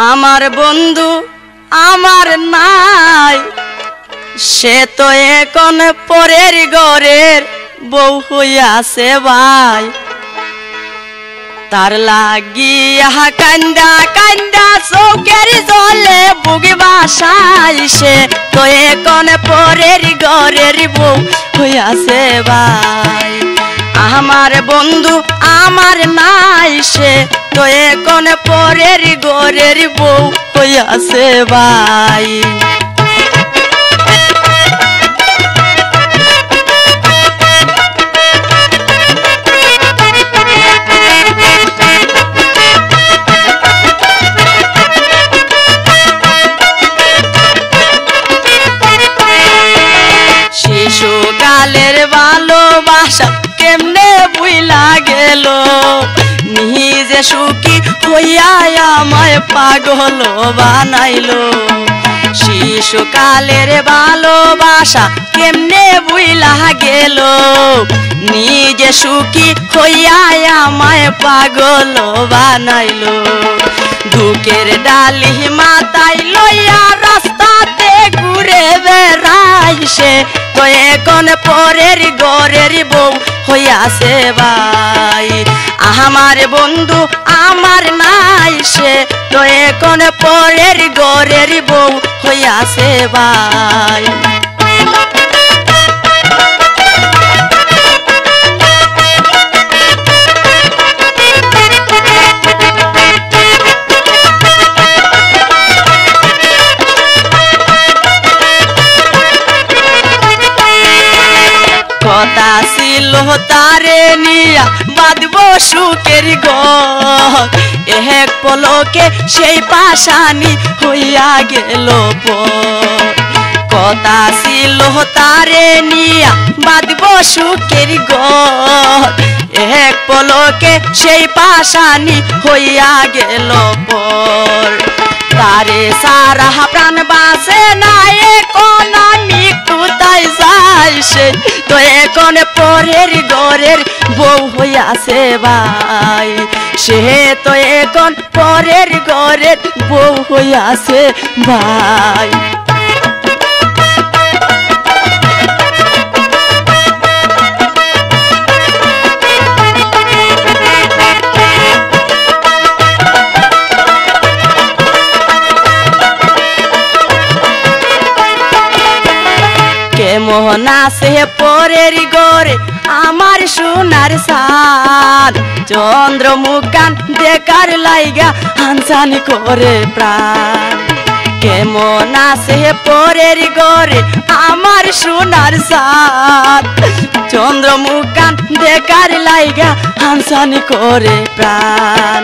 আমার বন্ধু আমার নাই, সে তো এখন পরের ঘরের বউ হইয়াছে ভাই। তার লাগিয়া কান্দা কান্দা চৌকের জলে বুকে বাসায়, সে তো এখন পরের ঘরের বউ হইয়াছে ভাই। আমার বন্ধু আমার নাই, সে তো এখন পরের ঘরের বউ হইয়াছে ভাই। শিশুকালের ভালোবাসা কেমনে ভুইলা গেল, নিজে সুখী হইয়া আমায় পাগল বানাইলো। শিশুকালের ভালোবাসা কেমনে ভুইলা গেল, নিজে সুখী হইয়া আমায় পাগল বানাইলো। দুঃখের ডালি মাথায় লইয়া রাস্তাতে ঘুরে বেড়াই, সে তো এখন পরের ঘরের বউ হইয়াছে ভাই। আমার বন্ধু আমার নাই, সে তো এখন পরের ঘরের বউ হইয়াছে ভাই। কথা ছিল তারে নিয়া বাঁধব সুখের ঘর, এক পলকে সেই পাশানি হইয়া গেল পর। কথা ছিল তারে নিয়া বাঁধব সুখের ঘর, এক পলকে সেই পাশানি হইয়া গেল পর। তারে সারা প্রাণ বাঁচে না, এখন আমি কোথায় যাই, সে তো এখন পরের ঘরের বউ হইয়াছে ভাই। সে তো এখন পরের ঘরের বউ হইয়াছে ভাই। কেমন আছে পরের ঘরে আমার সোনার সাল, চন্দ্রমুখান দেখার লাইগা হানসান করে প্রাণ। কেমন আছে পরের ঘরে আমার সোনার সাল, চন্দ্রমুখান দেখার লাইগা হানসান করে প্রাণ।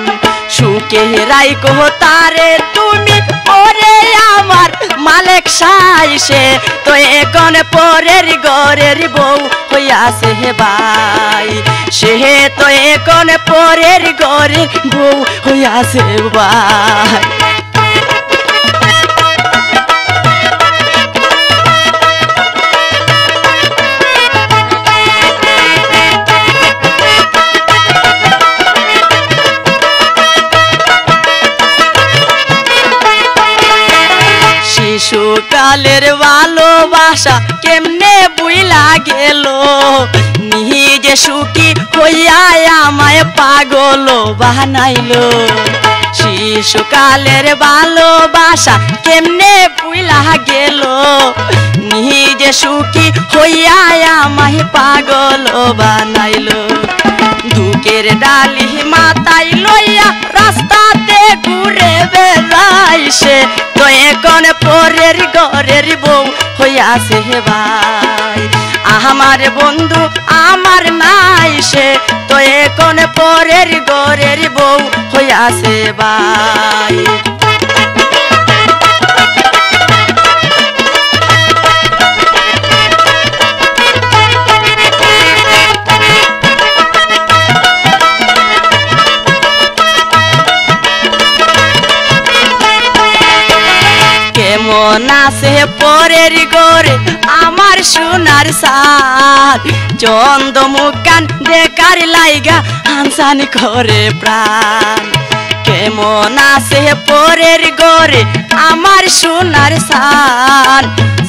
সুখে রাইকো তারে তুমি ওরে আমার মালিক সাই, সে তো এখন পরের ঘরের বউ হইয়াছে ভাই। সে তো এখন পরের ঘরের বউ হইয়াছে ভাই। শিশুকালের ভালোবাসা কেমনে ভুইলা গেল, নিজে সুখী হইয়া আমায় পাগল বানাইলো। শিশুকালের ভালোবাসা কেমনে ভুইলা গেল, নিজে সুখী হইয়া আমায় পাগল বানাইলো। দুঃখের ডালি মাথায় লইয়া রাস্তাতে ঘুরে বেড়াই, সে তো এখন পরের ঘরের বউ হইয়াছে ভাই। আমার বন্ধু আমার নাই, সে তো এখন পরের ঘরের বউ হইয়াছে ভাই। কেমন আছে পরের ঘরে আমার সোনার সাল, চন্দ্রমুখান দেখার লাইগা হানসান করে প্রাণ। কেমন আছে পরের ঘরে আমার সোনার সান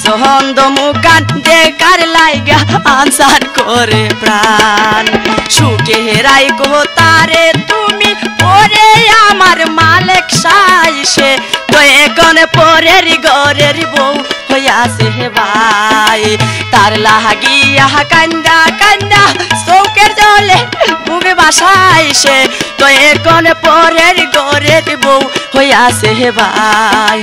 চন্দ মুখান দেখার লাইগা আনসার করে প্রাণ সুখে হেরাই গো তারে তুমি পরে আমার মালিক সাইসে তো এখন পরের ঘরের বউ হইয়াছে ভাই তার লাগিয়া কান্দা কান্দা চৌকের জলে বুকে বাসাইছে তো এখন পরের ঘরের বউ হইয়াছে ভাই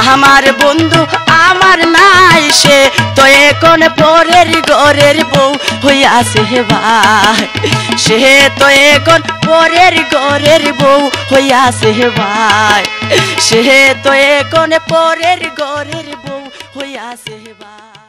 আমার বন্ধু আমার নাই সে তো এখন পরের ঘরের বউ হইয়াছে ভাই সে তো এখন পরের ঘরের বউ হইয়াছে ভাই সে তো এখন পরের ঘরের বউ হইয়াছে ভাই।